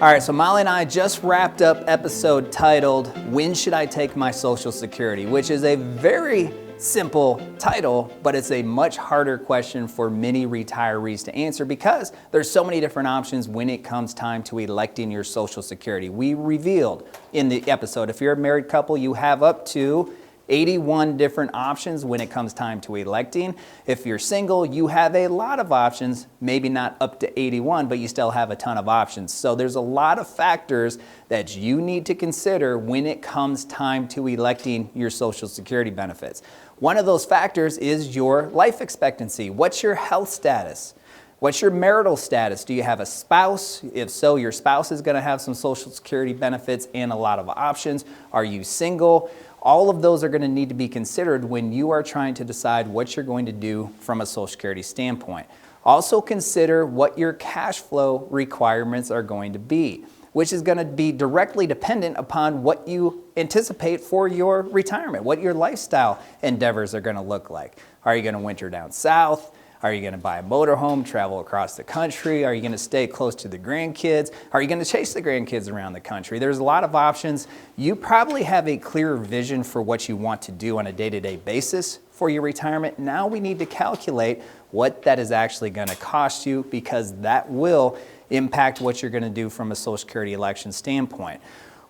All right, so Molly and I just wrapped up episode titled, When Should I Take My Social Security? Which is a very simple title, but it's a much harder question for many retirees to answer because there's so many different options when it comes time to electing your Social Security. We revealed in the episode, if you're a married couple, you have up to 81 different options when it comes time to electing. If you're single, you have a lot of options, maybe not up to 81, but you still have a ton of options. So there's a lot of factors that you need to consider when it comes time to electing your Social Security benefits. One of those factors is your life expectancy. What's your health status? What's your marital status? Do you have a spouse? If so, your spouse is going to have some Social Security benefits and a lot of options. Are you single? All of those are going to need to be considered when you are trying to decide what you're going to do from a Social Security standpoint. Also consider what your cash flow requirements are going to be, which is going to be directly dependent upon what you anticipate for your retirement, what your lifestyle endeavors are going to look like. Are you going to winter down south? Are you going to buy a motorhome, travel across the country? Are you going to stay close to the grandkids? Are you going to chase the grandkids around the country? There's a lot of options. You probably have a clear vision for what you want to do on a day-to-day basis for your retirement. Now we need to calculate what that is actually going to cost you because that will impact what you're going to do from a Social Security election standpoint.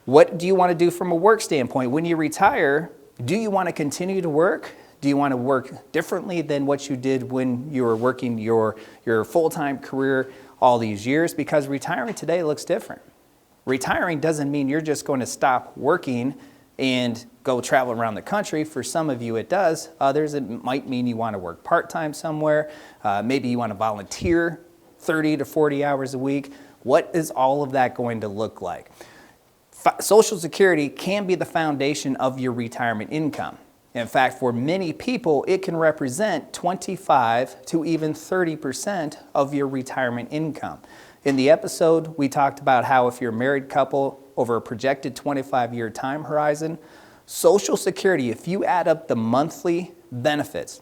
What do you want to do from a work standpoint? When you retire, do you want to continue to work? Do you want to work differently than what you did when you were working your full-time career all these years? Because retiring today looks different. Retiring doesn't mean you're just going to stop working and go travel around the country. For some of you it does. Others it might mean you want to work part-time somewhere. Maybe you want to volunteer 30 to 40 hours a week. What is all of that going to look like? Social Security can be the foundation of your retirement income. In fact, for many people, it can represent 25 to even 30% of your retirement income. In the episode, we talked about how if you're a married couple over a projected 25-year time horizon, Social Security, if you add up the monthly benefits,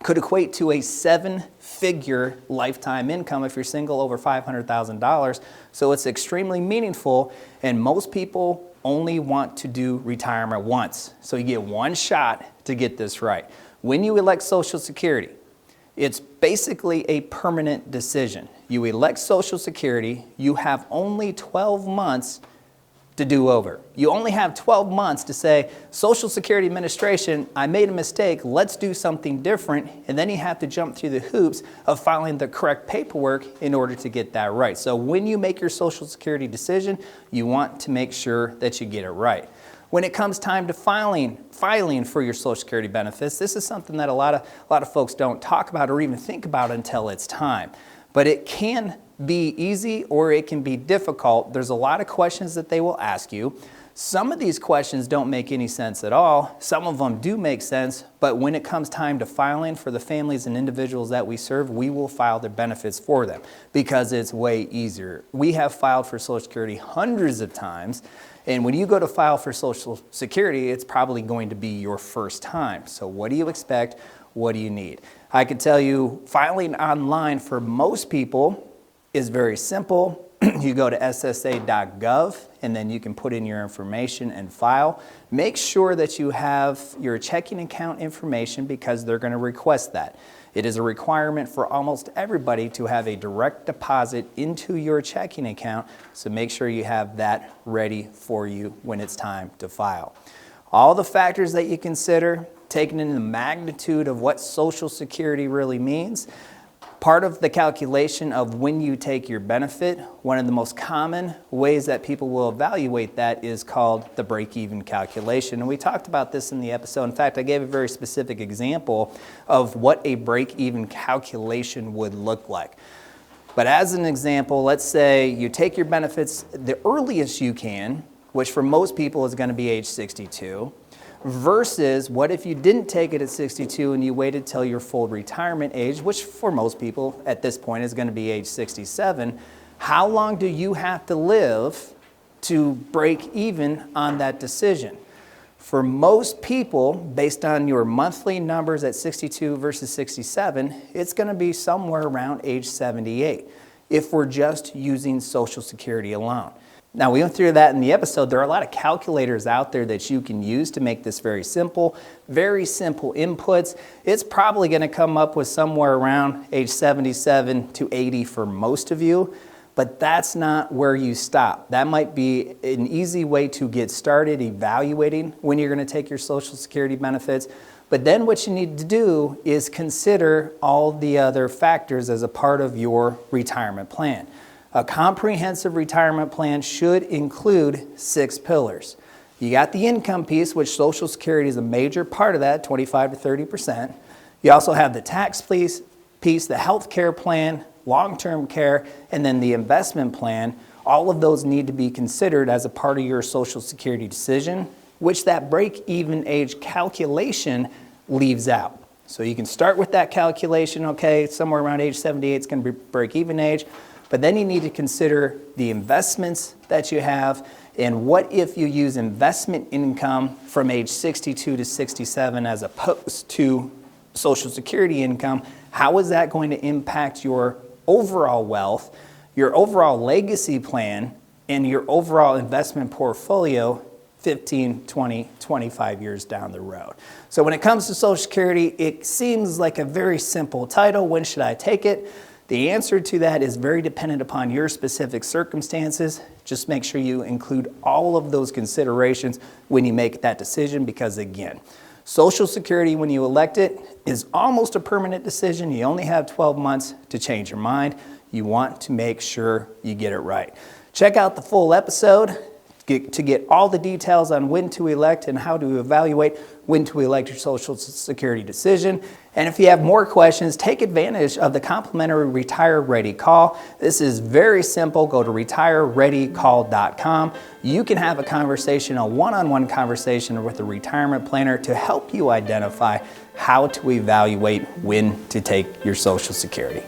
could equate to a 7-figure lifetime income if you're single over $500,000. So it's extremely meaningful, and most people only want to do retirement once. So you get one shot to get this right. When you elect Social Security, it's basically a permanent decision. You elect Social Security, you have only 12 months to do over. You only have 12 months to say, Social Security Administration, I made a mistake, let's do something different, and then you have to jump through the hoops of filing the correct paperwork in order to get that right. So when you make your Social Security decision, you want to make sure that you get it right. When it comes time to filing for your Social Security benefits, this is something that a lot of folks don't talk about or even think about until it's time. But it can be easy or it can be difficult. There's a lot of questions that they will ask you. Some of these questions don't make any sense at all. Some of them do make sense, but when it comes time to filing for the families and individuals that we serve, we will file their benefits for them because it's way easier. We have filed for Social Security hundreds of times, and when you go to file for Social Security, it's probably going to be your first time. So what do you expect? What do you need? I can tell you filing online for most people is very simple. You go to ssa.gov and then you can put in your information and file. Make sure that you have your checking account information because they're going to request that. It is a requirement for almost everybody to have a direct deposit into your checking account, so make sure you have that ready for you when it's time to file. All the factors that you consider, taking in the magnitude of what Social Security really means, part of the calculation of when you take your benefit, one of the most common ways that people will evaluate that is called the break-even calculation. And we talked about this in the episode. In fact, I gave a very specific example of what a break-even calculation would look like. But as an example, let's say you take your benefits the earliest you can, which for most people is going to be age 62, versus what if you didn't take it at 62 and you waited till your full retirement age, which for most people at this point is going to be age 67. How long do you have to live to break even on that decision? For most people, based on your monthly numbers at 62 versus 67, it's going to be somewhere around age 78. if we're just using Social Security alone. Now, we went through that in the episode. There are a lot of calculators out there that you can use to make this very simple inputs. It's probably going to come up with somewhere around age 77 to 80 for most of you, but that's not where you stop. That might be an easy way to get started evaluating when you're going to take your Social Security benefits. But then what you need to do is consider all the other factors as a part of your retirement plan. A comprehensive retirement plan should include 6 pillars. You got the income piece, which Social Security is a major part of that, 25 to 30%. You also have the tax piece, the health care plan, long-term care, and then the investment plan. All of those need to be considered as a part of your Social Security decision, which that break-even age calculation leaves out. So you can start with that calculation, okay, somewhere around age 78 is going to be break-even age. But then you need to consider the investments that you have, and what if you use investment income from age 62 to 67 as opposed to Social Security income. How is that going to impact your overall wealth, your overall legacy plan, and your overall investment portfolio 15, 20, 25 years down the road? So when it comes to Social Security, it seems like a very simple title. When should I take it? The answer to that is very dependent upon your specific circumstances. Just make sure you include all of those considerations when you make that decision, because again, Social Security, when you elect it, is almost a permanent decision. You only have 12 months to change your mind. You want to make sure you get it right. Check out the full episode to get all the details on when to elect and how to evaluate when to elect your Social Security decision. And if you have more questions, take advantage of the complimentary Retire Ready call. This is very simple. Go to retirereadycall.com. You can have a conversation, a one-on-one conversation with a retirement planner to help you identify how to evaluate when to take your Social Security.